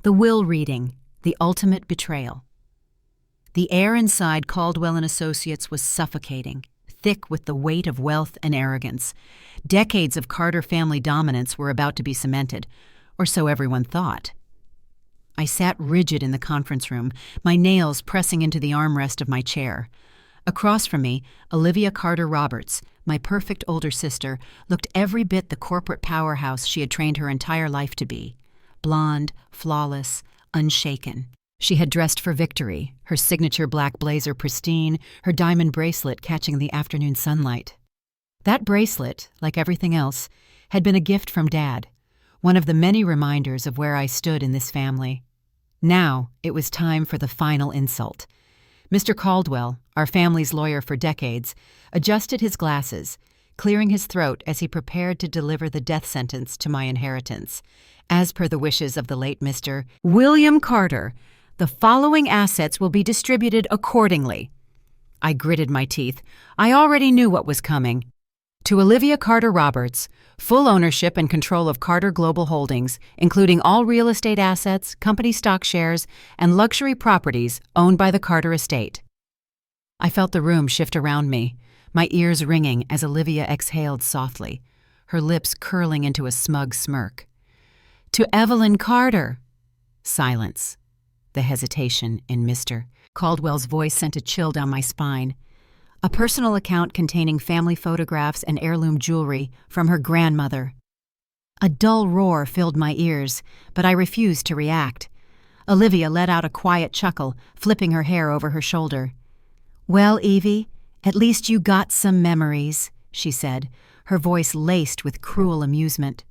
The will reading, the ultimate betrayal. The air inside Caldwell and Associates was suffocating, thick with the weight of wealth and arrogance. Decades of Carter family dominance were about to be cemented, or so everyone thought. I sat rigid in the conference room, my nails pressing into the armrest of my chair. Across from me, Olivia Carter Roberts, my perfect older sister, looked every bit the corporate powerhouse she had trained her entire life to be. Blonde, flawless, unshaken. She had dressed for victory, her signature black blazer pristine, her diamond bracelet catching the afternoon sunlight. That bracelet, like everything else, had been a gift from Dad, one of the many reminders of where I stood in this family. Now it was time for the final insult. Mr. Caldwell, our family's lawyer for decades, adjusted his glasses, clearing his throat as he prepared to deliver the death sentence to my inheritance. As per the wishes of the late Mr. William Carter, the following assets will be distributed accordingly. I gritted my teeth. I already knew what was coming. To Olivia Carter Roberts, full ownership and control of Carter Global Holdings, including all real estate assets, company stock shares, and luxury properties owned by the Carter estate. I felt the room shift around me, my ears ringing as Olivia exhaled softly, her lips curling into a smug smirk. To Evelyn Carter. Silence. The hesitation in Mr. Caldwell's voice sent a chill down my spine. A personal account containing family photographs and heirloom jewelry from her grandmother. A dull roar filled my ears, but I refused to react. Olivia let out a quiet chuckle, flipping her hair over her shoulder. Well, Evie, at least you got some memories, she said, her voice laced with cruel amusement.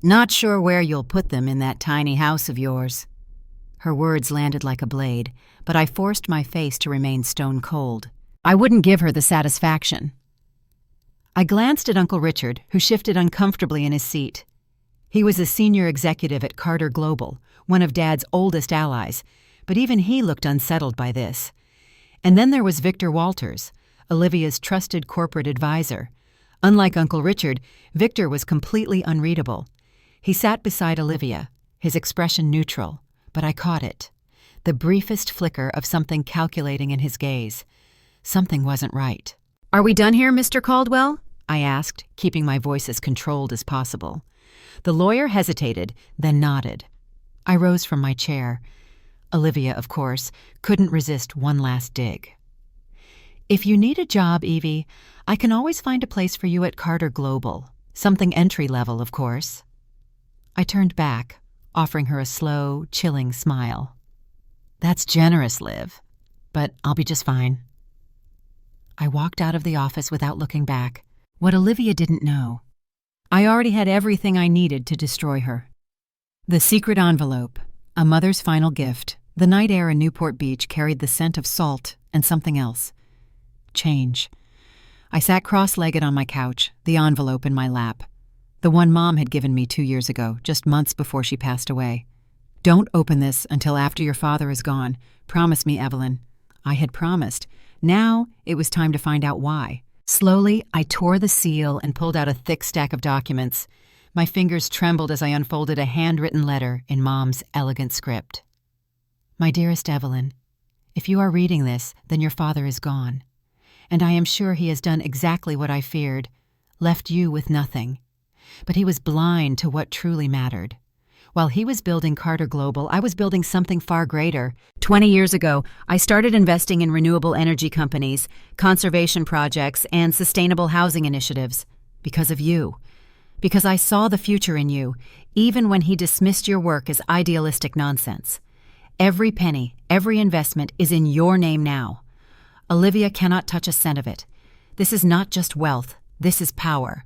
Not sure where you'll put them in that tiny house of yours. Her words landed like a blade, but I forced my face to remain stone cold. I wouldn't give her the satisfaction. I glanced at Uncle Richard, who shifted uncomfortably in his seat. He was a senior executive at Carter Global, one of Dad's oldest allies, but even he looked unsettled by this. And then there was Victor Walters, Olivia's trusted corporate advisor. Unlike Uncle Richard, Victor was completely unreadable. He sat beside Olivia, his expression neutral, but I caught it. The briefest flicker of something calculating in his gaze. Something wasn't right. Are we done here, Mr. Caldwell? I asked, keeping my voice as controlled as possible. The lawyer hesitated, then nodded. I rose from my chair. Olivia, of course, couldn't resist one last dig. If you need a job, Evie, I can always find a place for you at Carter Global. Something entry-level, of course. I turned back, offering her a slow, chilling smile. That's generous, Liv, but I'll be just fine. I walked out of the office without looking back. What Olivia didn't know. I already had everything I needed to destroy her. The secret envelope, a mother's final gift. The night air in Newport Beach carried the scent of salt and something else. Change. I sat cross-legged on my couch, the envelope in my lap. The one Mom had given me 2 years ago, just months before she passed away. Don't open this until after your father is gone. Promise me, Evelyn. I had promised. Now it was time to find out why. Slowly, I tore the seal and pulled out a thick stack of documents. My fingers trembled as I unfolded a handwritten letter in Mom's elegant script. My dearest Evelyn, if you are reading this, then your father is gone. And I am sure he has done exactly what I feared, left you with nothing. But he was blind to what truly mattered. While he was building Carter Global, I was building something far greater. 20 years ago, I started investing in renewable energy companies, conservation projects, and sustainable housing initiatives. Because of you. Because I saw the future in you, even when he dismissed your work as idealistic nonsense. Every penny, every investment is in your name now. Olivia cannot touch a cent of it. This is not just wealth, this is power.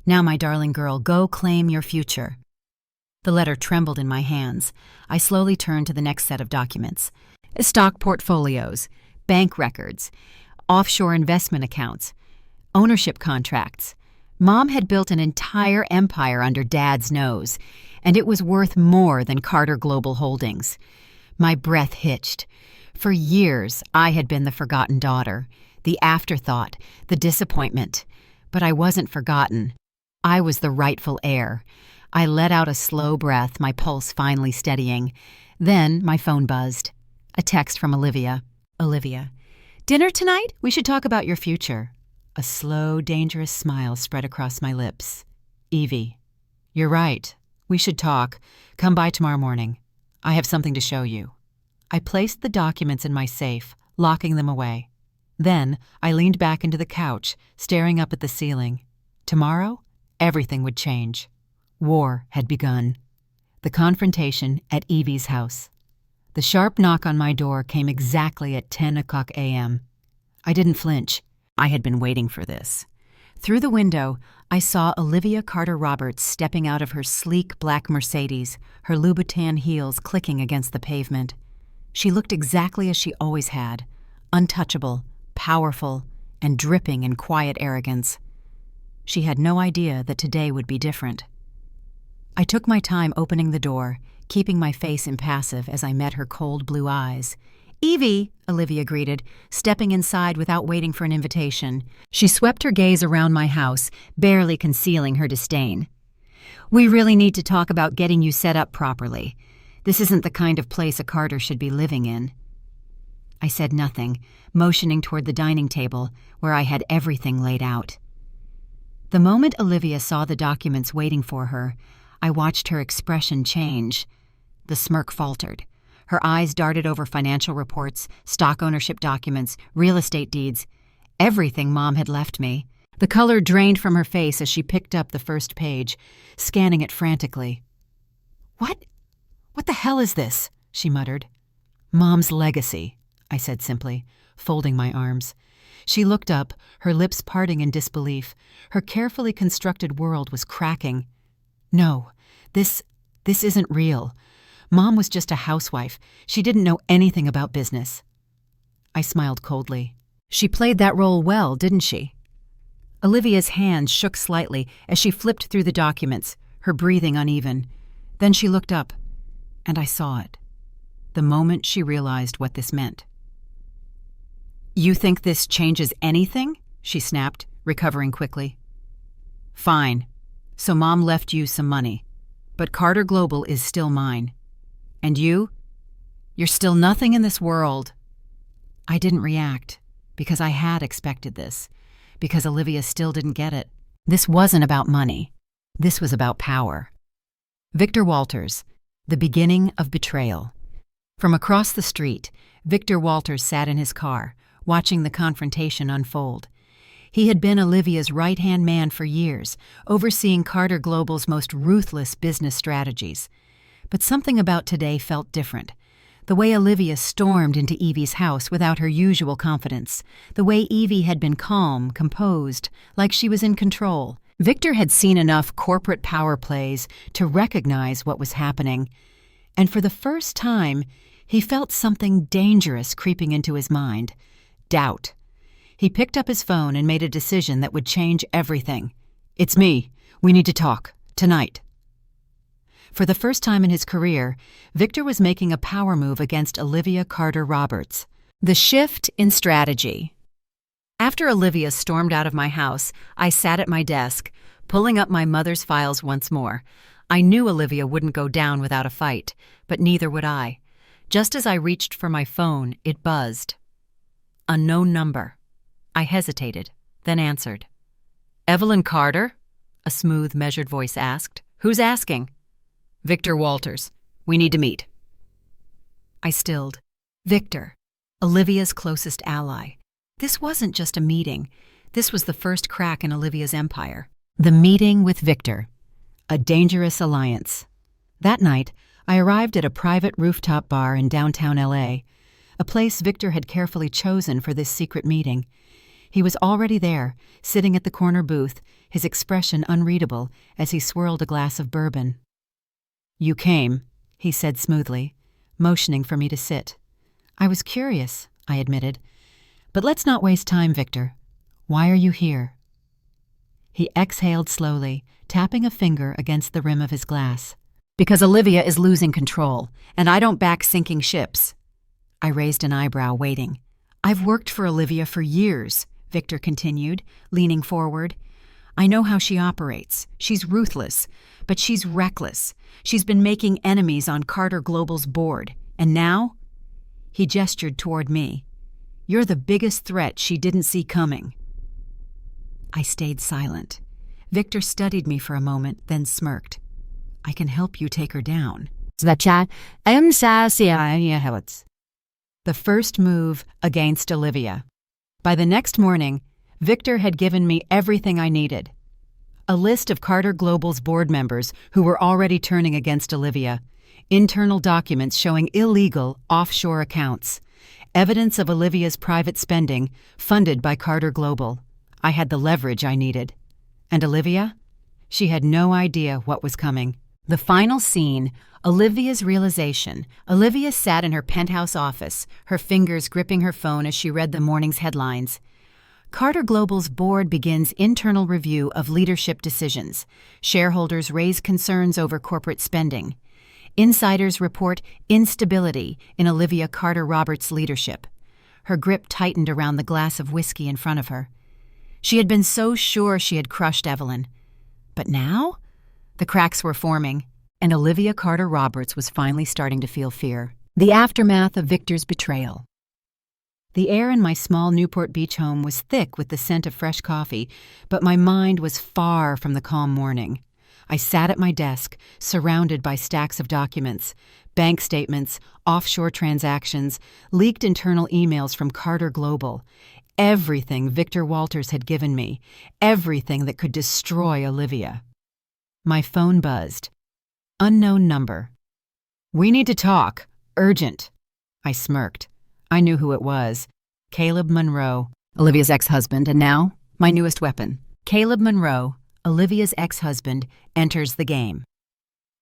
Now, my darling girl, go claim your future. The letter trembled in my hands. I slowly turned to the next set of documents. Stock portfolios, bank records, offshore investment accounts, ownership contracts. Mom had built an entire empire under Dad's nose, and it was worth more than Carter Global Holdings. My breath hitched. For years, I had been the forgotten daughter, the afterthought, the disappointment. But I wasn't forgotten. I was the rightful heir. I let out a slow breath, my pulse finally steadying. Then my phone buzzed. A text from Olivia. Olivia, dinner tonight? We should talk about your future. A slow, dangerous smile spread across my lips. Evie, you're right. We should talk. Come by tomorrow morning. I have something to show you. I placed the documents in my safe, locking them away. Then I leaned back into the couch, staring up at the ceiling. Tomorrow, everything would change. War had begun. The confrontation at Evie's house. The sharp knock on my door came exactly at 10 o'clock a.m. I didn't flinch. I had been waiting for this. Through the window, I saw Olivia Carter-Roberts stepping out of her sleek black Mercedes, her Louboutin heels clicking against the pavement. She looked exactly as she always had, untouchable, powerful, and dripping in quiet arrogance. She had no idea that today would be different. I took my time opening the door, keeping my face impassive as I met her cold blue eyes. "Evie," Olivia greeted, stepping inside without waiting for an invitation. She swept her gaze around my house, barely concealing her disdain. "We really need to talk about getting you set up properly. This isn't the kind of place a Carter should be living in." I said nothing, motioning toward the dining table, where I had everything laid out. The moment Olivia saw the documents waiting for her, I watched her expression change. The smirk faltered. Her eyes darted over financial reports, stock ownership documents, real estate deeds, everything Mom had left me. The color drained from her face as she picked up the first page, scanning it frantically. What the hell is this?" she muttered. "Mom's legacy," I said simply, folding my arms. She looked up, her lips parting in disbelief. Her carefully constructed world was cracking. "No, this isn't real. Mom was just a housewife. She didn't know anything about business." I smiled coldly. "She played that role well, didn't she?" Olivia's hands shook slightly as she flipped through the documents, her breathing uneven. Then she looked up, and I saw it. The moment she realized what this meant. "You think this changes anything?" she snapped, recovering quickly. "Fine. So Mom left you some money. But Carter Global is still mine. And you? You're still nothing in this world." I didn't react, because I had expected this, because Olivia still didn't get it. This wasn't about money. This was about power. Victor Walters, the beginning of betrayal. From across the street, Victor Walters sat in his car, watching the confrontation unfold. He had been Olivia's right-hand man for years, overseeing Carter Global's most ruthless business strategies. But something about today felt different. The way Olivia stormed into Evie's house without her usual confidence. The way Evie had been calm, composed, like she was in control. Victor had seen enough corporate power plays to recognize what was happening. And for the first time, he felt something dangerous creeping into his mind. Doubt. He picked up his phone and made a decision that would change everything. "It's me. We need to talk. Tonight." For the first time in his career, Victor was making a power move against Olivia Carter-Roberts. The shift in strategy. After Olivia stormed out of my house, I sat at my desk, pulling up my mother's files once more. I knew Olivia wouldn't go down without a fight, but neither would I. Just as I reached for my phone, it buzzed. Unknown number. I hesitated, then answered. "Evelyn Carter?" a smooth, measured voice asked. "Who's asking?" "Victor Walters. We need to meet." I stilled. Victor, Olivia's closest ally. This wasn't just a meeting. This was the first crack in Olivia's empire. The meeting with Victor. A dangerous alliance. That night, I arrived at a private rooftop bar in downtown LA, a place Victor had carefully chosen for this secret meeting. He was already there, sitting at the corner booth, his expression unreadable as he swirled a glass of bourbon. "You came," he said smoothly, motioning for me to sit. "I was curious," I admitted. "But let's not waste time, Victor. Why are you here?" He exhaled slowly, tapping a finger against the rim of his glass. "Because Olivia is losing control, and I don't back sinking ships." I raised an eyebrow, waiting. "I've worked for Olivia for years," Victor continued, leaning forward. I know how she operates. She's ruthless, but she's reckless. She's been making enemies on Carter Global's board. And now? He gestured toward me. You're the biggest threat she didn't see coming. I stayed silent. Victor studied me for a moment, then smirked. I can help you take her down. The first move against Olivia. By the next morning, Victor had given me everything I needed. A list of Carter Global's board members who were already turning against Olivia, internal documents showing illegal offshore accounts, evidence of Olivia's private spending funded by Carter Global. I had the leverage I needed. And Olivia? She had no idea what was coming. The final scene, Olivia's realization. Olivia sat in her penthouse office, her fingers gripping her phone as she read the morning's headlines. Carter Global's board begins internal review of leadership decisions. Shareholders raise concerns over corporate spending. Insiders report instability in Olivia Carter Roberts' leadership. Her grip tightened around the glass of whiskey in front of her. She had been so sure she had crushed Evelyn. But now? The cracks were forming, and Olivia Carter Roberts was finally starting to feel fear. The aftermath of Victor's betrayal. The air in my small Newport Beach home was thick with the scent of fresh coffee, but my mind was far from the calm morning. I sat at my desk, surrounded by stacks of documents, bank statements, offshore transactions, leaked internal emails from Carter Global, everything Victor Walters had given me, everything that could destroy Olivia. My phone buzzed. Unknown number. We need to talk. Urgent. I smirked. I knew who it was. Caleb Monroe, Olivia's ex-husband, and now, my newest weapon. Caleb Monroe, Olivia's ex-husband, enters the game.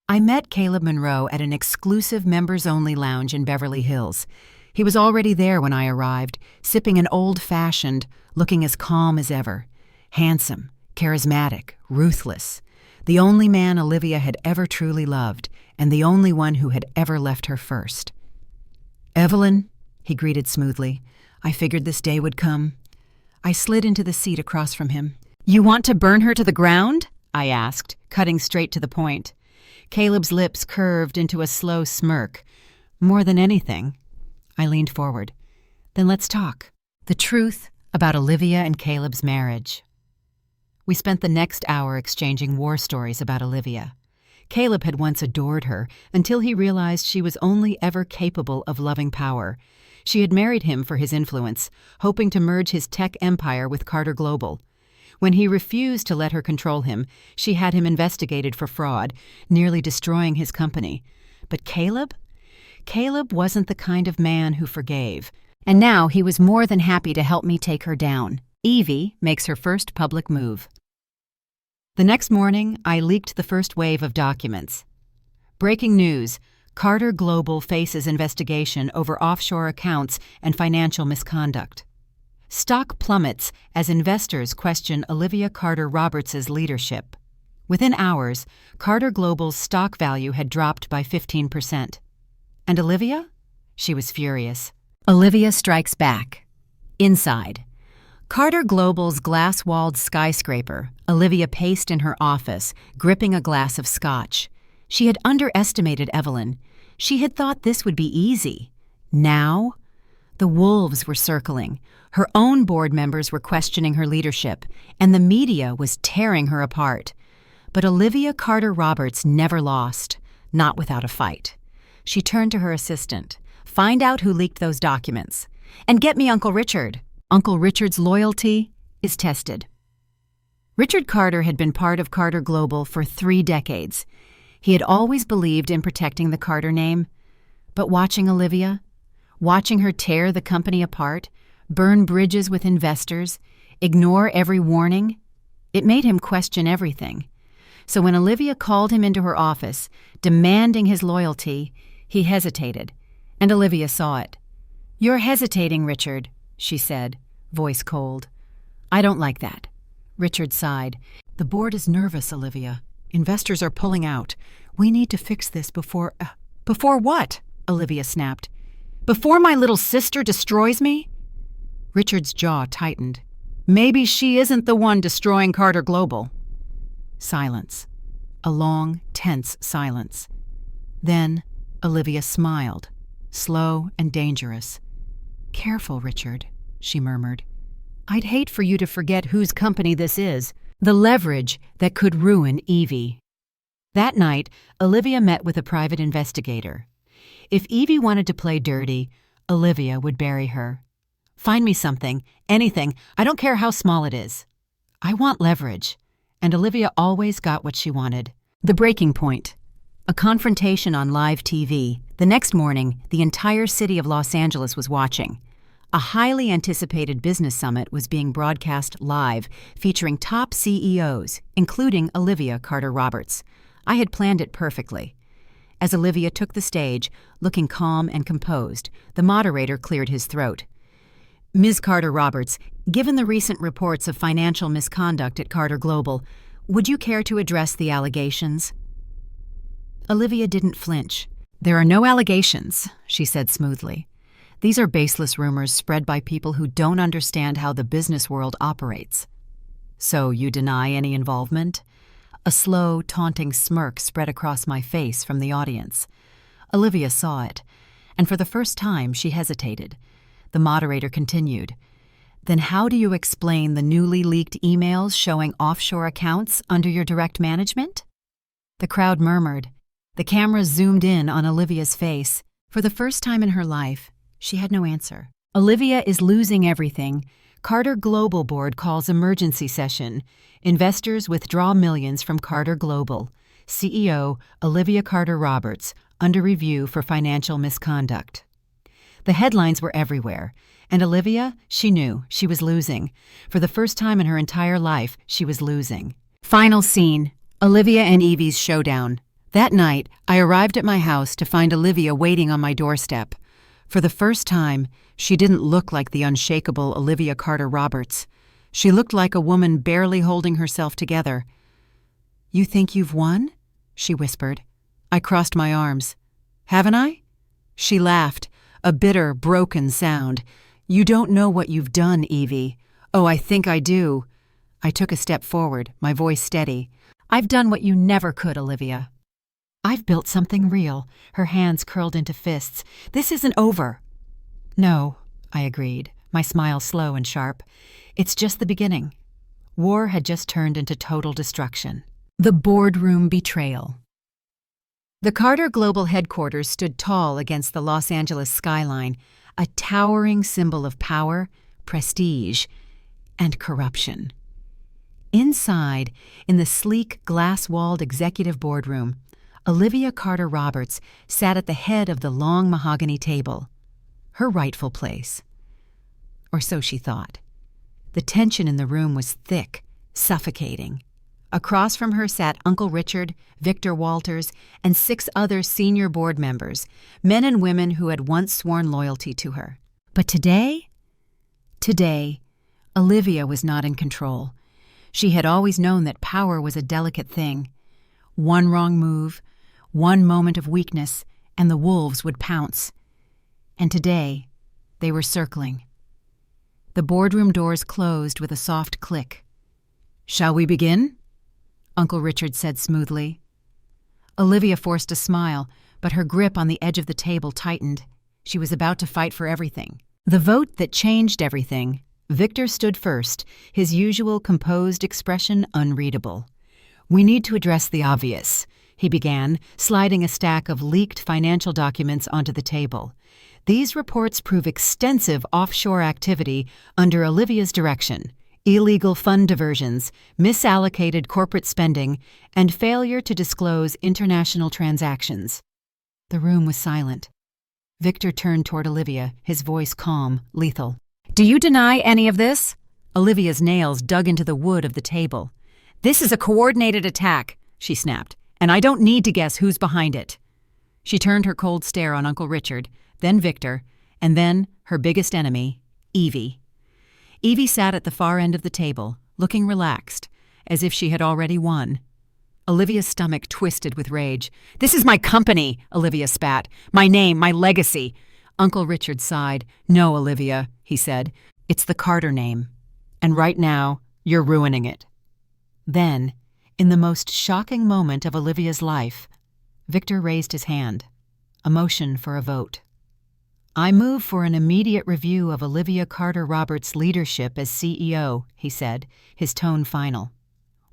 I met Caleb Monroe at an exclusive members-only lounge in Beverly Hills. He was already there when I arrived, sipping an old-fashioned, looking as calm as ever. Handsome, charismatic, ruthless. The only man Olivia had ever truly loved, and the only one who had ever left her first. Evelyn, he greeted smoothly. I figured this day would come. I slid into the seat across from him. You want to burn her to the ground? I asked, cutting straight to the point. Caleb's lips curved into a slow smirk. More than anything. I leaned forward. Then let's talk. The truth about Olivia and Caleb's marriage. We spent the next hour exchanging war stories about Olivia. Caleb had once adored her until he realized she was only ever capable of loving power. She had married him for his influence, hoping to merge his tech empire with Carter Global. When he refused to let her control him, she had him investigated for fraud, nearly destroying his company. But Caleb? Caleb wasn't the kind of man who forgave. And now he was more than happy to help me take her down. Evie makes her first public move. The next morning, I leaked the first wave of documents. Breaking news: Carter Global faces investigation over offshore accounts and financial misconduct. Stock plummets as investors question Olivia Carter Roberts' leadership. Within hours, Carter Global's stock value had dropped by 15%. And Olivia? She was furious. Olivia strikes back. Inside. Carter Global's glass-walled skyscraper, Olivia paced in her office, gripping a glass of scotch. She had underestimated Evelyn. She had thought this would be easy. Now? The wolves were circling. Her own board members were questioning her leadership, and the media was tearing her apart. But Olivia Carter Roberts never lost, not without a fight. She turned to her assistant. Find out who leaked those documents. And get me Uncle Richard. Uncle Richard's loyalty is tested. Richard Carter had been part of Carter Global for 3 decades. He had always believed in protecting the Carter name. But watching Olivia, watching her tear the company apart, burn bridges with investors, ignore every warning, it made him question everything. So when Olivia called him into her office, demanding his loyalty, he hesitated, and Olivia saw it. You're hesitating, Richard, she said, voice cold. I don't like that. Richard sighed. The board is nervous, Olivia. Investors are pulling out. We need to fix this before... Before what? Olivia snapped. Before my little sister destroys me? Richard's jaw tightened. Maybe she isn't the one destroying Carter Global. Silence. A long, tense silence. Then Olivia smiled, slow and dangerous. "Careful, Richard," she murmured. "I'd hate for you to forget whose company this is. The leverage that could ruin Evie." That night, Olivia met with a private investigator. If Evie wanted to play dirty, Olivia would bury her. "Find me something, anything, I don't care how small it is. I want leverage." And Olivia always got what she wanted. The breaking point. A confrontation on live TV. The next morning, the entire city of Los Angeles was watching. A highly anticipated business summit was being broadcast live, featuring top CEOs, including Olivia Carter Roberts. I had planned it perfectly. As Olivia took the stage, looking calm and composed, the moderator cleared his throat. "Ms. Carter Roberts, given the recent reports of financial misconduct at Carter Global, would you care to address the allegations?" Olivia didn't flinch. "There are no allegations," she said smoothly. "These are baseless rumors spread by people who don't understand how the business world operates." "So you deny any involvement?" A slow, taunting smirk spread across my face from the audience. Olivia saw it, and for the first time she hesitated. The moderator continued. "Then how do you explain the newly leaked emails showing offshore accounts under your direct management?" The crowd murmured. The camera zoomed in on Olivia's face. For the first time in her life, she had no answer. "Olivia is losing everything. Carter Global Board calls emergency session. Investors withdraw millions from Carter Global. CEO Olivia Carter Roberts, under review for financial misconduct." The headlines were everywhere, and Olivia, she knew, she was losing. For the first time in her entire life, she was losing. Final scene. Olivia and Evie's showdown. That night, I arrived at my house to find Olivia waiting on my doorstep. For the first time, she didn't look like the unshakable Olivia Carter Roberts. She looked like a woman barely holding herself together. "You think you've won?" she whispered. I crossed my arms. "Haven't I?" She laughed, a bitter, broken sound. "You don't know what you've done, Evie." "Oh, I think I do." I took a step forward, my voice steady. "I've done what you never could, Olivia. I've built something real." Her hands curled into fists. "This isn't over." "No," I agreed, my smile slow and sharp. "It's just the beginning." War had just turned into total destruction. The boardroom betrayal. The Carter Global headquarters stood tall against the Los Angeles skyline, a towering symbol of power, prestige, and corruption. Inside, in the sleek, glass-walled executive boardroom, Olivia Carter Roberts sat at the head of the long mahogany table, her rightful place. Or so she thought. The tension in the room was thick, suffocating. Across from her sat Uncle Richard, Victor Walters, and 6 other senior board members, men and women who had once sworn loyalty to her. But today, Olivia was not in control. She had always known that power was a delicate thing. One wrong move, one moment of weakness, and the wolves would pounce. And today, they were circling. The boardroom doors closed with a soft click. "Shall we begin?" Uncle Richard said smoothly. Olivia forced a smile, but her grip on the edge of the table tightened. She was about to fight for everything. The vote that changed everything. Victor stood first, his usual composed expression unreadable. "We need to address the obvious," he began, sliding a stack of leaked financial documents onto the table. "These reports prove extensive offshore activity under Olivia's direction. Illegal fund diversions, misallocated corporate spending, and failure to disclose international transactions." The room was silent. Victor turned toward Olivia, his voice calm, lethal. "Do you deny any of this?" Olivia's nails dug into the wood of the table. "This is a coordinated attack," she snapped, "and I don't need to guess who's behind it." She turned her cold stare on Uncle Richard, then Victor, and then her biggest enemy, Evie. Evie sat at the far end of the table, looking relaxed, as if she had already won. Olivia's stomach twisted with rage. "This is my company," Olivia spat. "My name, my legacy." Uncle Richard sighed. "No, Olivia," he said. "It's the Carter name. And right now, you're ruining it." Then, in the most shocking moment of Olivia's life, Victor raised his hand, a motion for a vote. "I move for an immediate review of Olivia Carter-Roberts' leadership as CEO," he said, his tone final.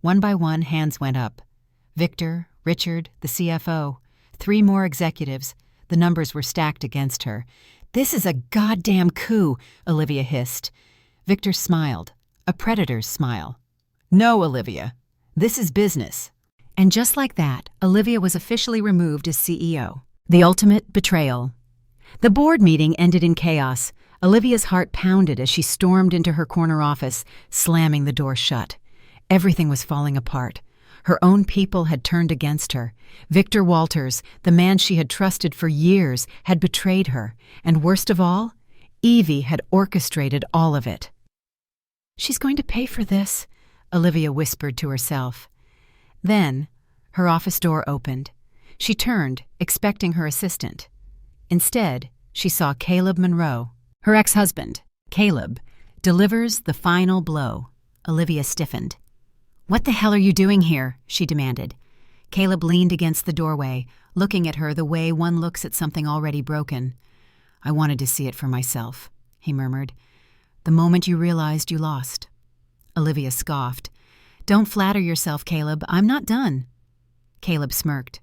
One by one, hands went up. Victor, Richard, the CFO, 3 more executives. The numbers were stacked against her. "This is a goddamn coup," Olivia hissed. Victor smiled, a predator's smile. "No, Olivia. This is business." And just like that, Olivia was officially removed as CEO. The ultimate betrayal. The board meeting ended in chaos. Olivia's heart pounded as she stormed into her corner office, slamming the door shut. Everything was falling apart. Her own people had turned against her. Victor Walters, the man she had trusted for years, had betrayed her. And worst of all, Evie had orchestrated all of it. "She's going to pay for this," Olivia whispered to herself. Then, her office door opened. She turned, expecting her assistant. Instead, she saw Caleb Monroe. Her ex-husband, Caleb, delivers the final blow. Olivia stiffened. "What the hell are you doing here?" she demanded. Caleb leaned against the doorway, looking at her the way one looks at something already broken. "I wanted to see it for myself," he murmured. "The moment you realized you lost." Olivia scoffed. "Don't flatter yourself, Caleb. I'm not done." Caleb smirked.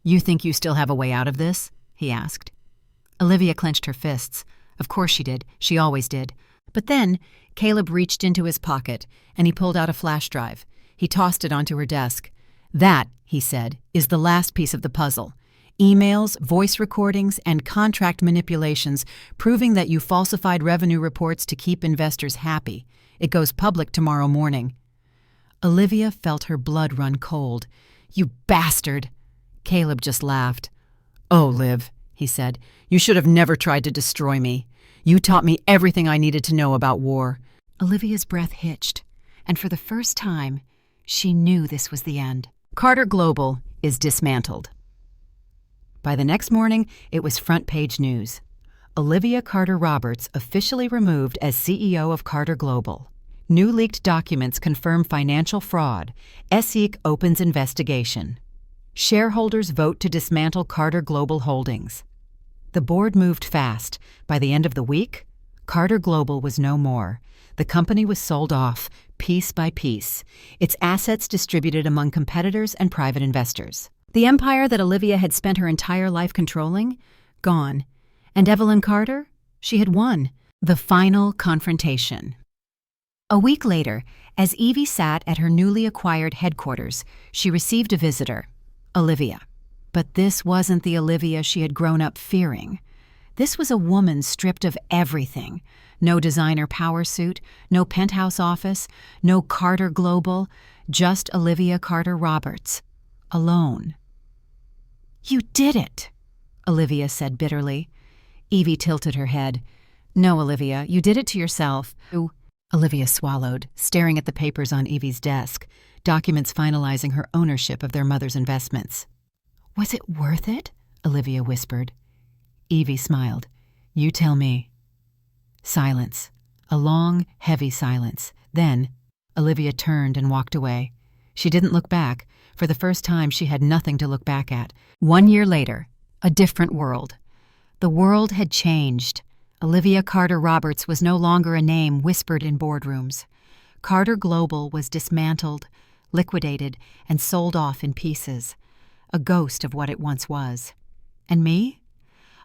"You think you still have a way out of this?" he asked. Olivia clenched her fists. Of course she did. She always did. But then, Caleb reached into his pocket, and he pulled out a flash drive. He tossed it onto her desk. "That," he said, "is the last piece of the puzzle. Emails, voice recordings, and contract manipulations proving that you falsified revenue reports to keep investors happy. It goes public tomorrow morning." Olivia felt her blood run cold. "You bastard!" Caleb just laughed. "Oh, Liv," he said, "you should have never tried to destroy me. You taught me everything I needed to know about war." Olivia's breath hitched, and for the first time, she knew this was the end. Carter Global is dismantled. By the next morning, it was front-page news. Olivia Carter-Roberts officially removed as CEO of Carter Global. New leaked documents confirm financial fraud. SEC opens investigation. Shareholders vote to dismantle Carter Global Holdings. The board moved fast. By the end of the week, Carter Global was no more. The company was sold off, piece by piece, its assets distributed among competitors and private investors. The empire that Olivia had spent her entire life controlling, gone. And Evelyn Carter? She had won. The final confrontation. A week later, as Evie sat at her newly acquired headquarters, she received a visitor, Olivia. But this wasn't the Olivia she had grown up fearing. This was a woman stripped of everything. No designer power suit, no penthouse office, no Carter Global, just Olivia Carter-Roberts. Alone. "You did it," Olivia said bitterly. Evie tilted her head. "No, Olivia, you did it to yourself." Olivia swallowed, staring at the papers on Evie's desk, documents finalizing her ownership of their mother's investments. "Was it worth it?" Olivia whispered. Evie smiled. "You tell me." Silence. A long, heavy silence. Then, Olivia turned and walked away. She didn't look back. For the first time, she had nothing to look back at. 1 year later, a different world. The world had changed. Olivia Carter-Roberts was no longer a name whispered in boardrooms. Carter Global was dismantled, liquidated, and sold off in pieces. A ghost of what it once was. And me?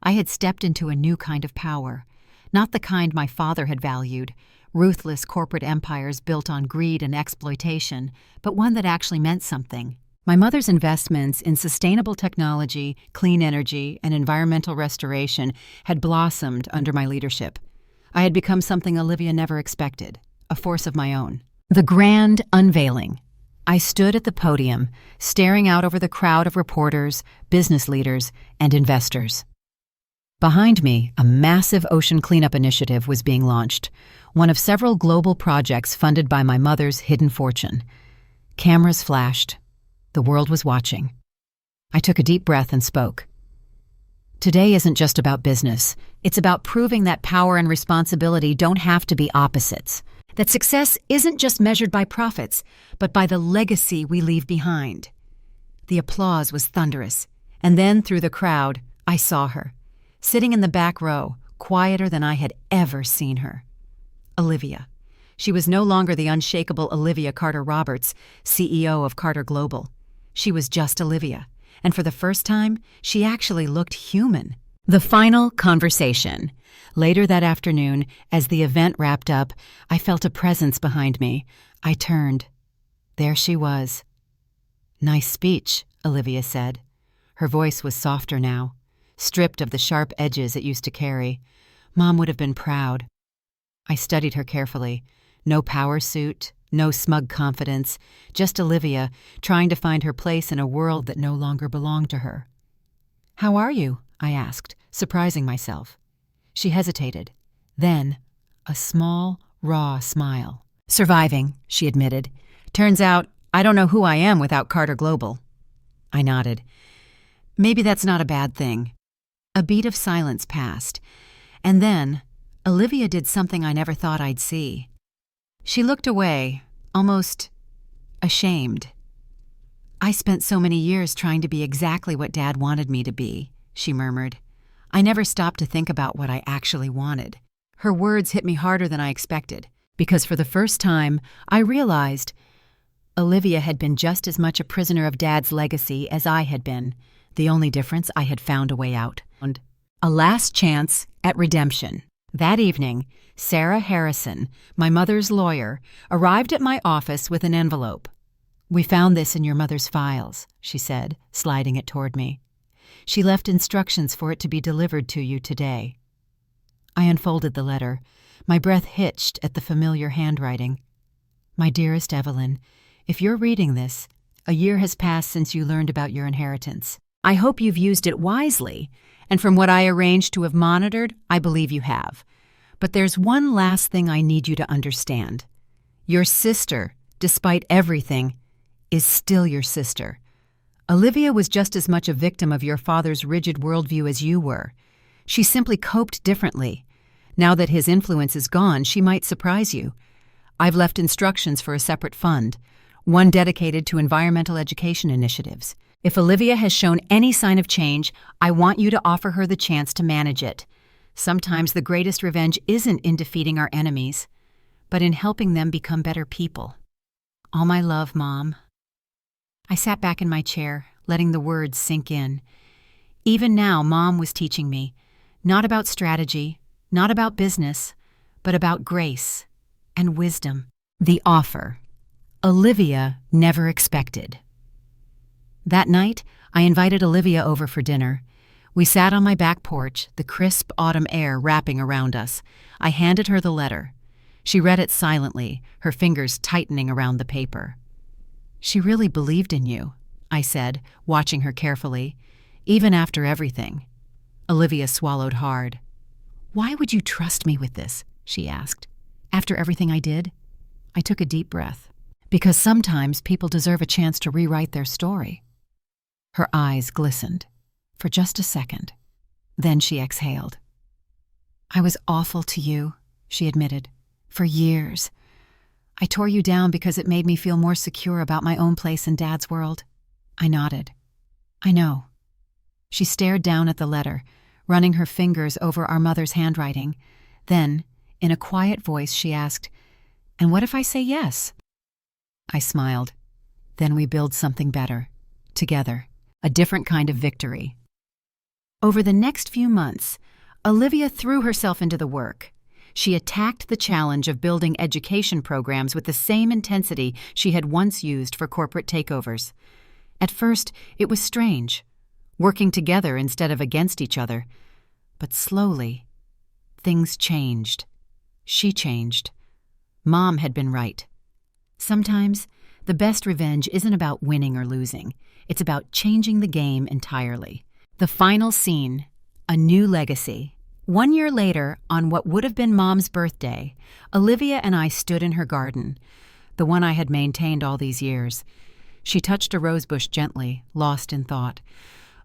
I had stepped into a new kind of power. Not the kind my father had valued, ruthless corporate empires built on greed and exploitation, but one that actually meant something. My mother's investments in sustainable technology, clean energy, and environmental restoration had blossomed under my leadership. I had become something Olivia never expected, a force of my own. The grand unveiling. I stood at the podium, staring out over the crowd of reporters, business leaders, and investors. Behind me, a massive ocean cleanup initiative was being launched, one of several global projects funded by my mother's hidden fortune. Cameras flashed. The world was watching. I took a deep breath and spoke. Today isn't just about business. It's about proving that power and responsibility don't have to be opposites. That success isn't just measured by profits, but by the legacy we leave behind. The applause was thunderous, and then through the crowd, I saw her, sitting in the back row, quieter than I had ever seen her. Olivia. She was no longer the unshakable Olivia Carter Roberts, CEO of Carter Global. She was just Olivia, and for the first time, she actually looked human. The final conversation. Later that afternoon, as the event wrapped up, I felt a presence behind me. I turned. There she was. "Nice speech," Olivia said. Her voice was softer now, stripped of the sharp edges it used to carry. Mom would have been proud. I studied her carefully. No power suit, no smug confidence, just Olivia trying to find her place in a world that no longer belonged to her. "How are you?" I asked, surprising myself. She hesitated. Then, a small, raw smile. "Surviving," she admitted. "Turns out, I don't know who I am without Carter Global." I nodded. Maybe that's not a bad thing. A beat of silence passed, and then Olivia did something I never thought I'd see. She looked away, almost ashamed. "I spent so many years trying to be exactly what Dad wanted me to be," she murmured. "I never stopped to think about what I actually wanted." Her words hit me harder than I expected, because for the first time, I realized Olivia had been just as much a prisoner of Dad's legacy as I had been. The only difference, I had found a way out. And a last chance at redemption. That evening, Sarah Harrison, my mother's lawyer, arrived at my office with an envelope. "We found this in your mother's files," she said, sliding it toward me. "She left instructions for it to be delivered to you today." I unfolded the letter. My breath hitched at the familiar handwriting. "My dearest Evelyn, if you're reading this, a year has passed since you learned about your inheritance. I hope you've used it wisely, and from what I arranged to have monitored, I believe you have. But there's one last thing I need you to understand. Your sister, despite everything, is still your sister. Olivia was just as much a victim of your father's rigid worldview as you were. She simply coped differently. Now that his influence is gone, she might surprise you. I've left instructions for a separate fund, one dedicated to environmental education initiatives. If Olivia has shown any sign of change, I want you to offer her the chance to manage it. Sometimes the greatest revenge isn't in defeating our enemies, but in helping them become better people. All my love, Mom." I sat back in my chair, letting the words sink in. Even now, Mom was teaching me, not about strategy, not about business, but about grace and wisdom. The offer. Olivia never expected. That night, I invited Olivia over for dinner. We sat on my back porch, the crisp autumn air wrapping around us. I handed her the letter. She read it silently, her fingers tightening around the paper. "She really believed in you," I said, watching her carefully, "even after everything." Olivia swallowed hard. "Why would you trust me with this?" she asked. "After everything I did?" I took a deep breath. "Because sometimes people deserve a chance to rewrite their story." Her eyes glistened. For just a second. Then she exhaled. "I was awful to you," she admitted. "For years. I tore you down because it made me feel more secure about my own place in Dad's world." I nodded. "I know." She stared down at the letter, running her fingers over our mother's handwriting. Then, in a quiet voice, she asked, "And what if I say yes?" I smiled. "Then we build something better. Together. A different kind of victory." Over the next few months, Olivia threw herself into the work. She attacked the challenge of building education programs with the same intensity she had once used for corporate takeovers. At first, it was strange, working together instead of against each other. But slowly, things changed. She changed. Mom had been right. Sometimes, the best revenge isn't about winning or losing. It's about changing the game entirely. The final scene, a new legacy. 1 year later, on what would have been Mom's birthday, Olivia and I stood in her garden, the one I had maintained all these years. She touched a rosebush gently, lost in thought.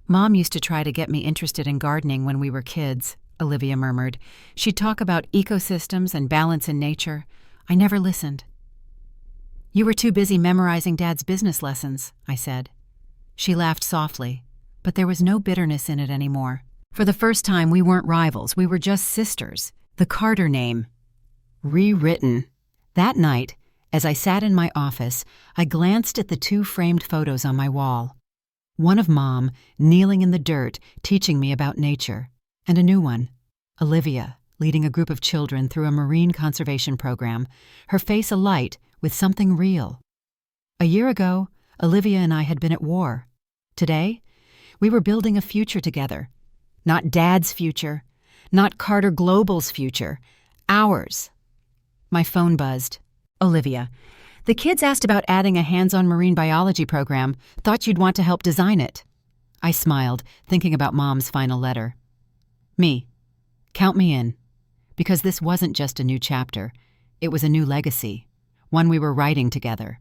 "Mom used to try to get me interested in gardening when we were kids," Olivia murmured. "She'd talk about ecosystems and balance in nature. I never listened. You were too busy memorizing Dad's business lessons, I said. She laughed softly, but there was no bitterness in it anymore. For the first time, we weren't rivals, we were just sisters. The Carter name. Rewritten. That night, as I sat in my office, I glanced at the 2 framed photos on my wall. One of Mom, kneeling in the dirt, teaching me about nature, and a new one, Olivia, leading a group of children through a marine conservation program, her face alight with something real. A year ago, Olivia and I had been at war. Today, we were building a future together. Not Dad's future, not Carter Global's future, ours. My phone buzzed. Olivia, the kids asked about adding a hands-on marine biology program, thought you'd want to help design it. I smiled, thinking about Mom's final letter. Me. Count me in. Because this wasn't just a new chapter. It was a new legacy, one we were writing together.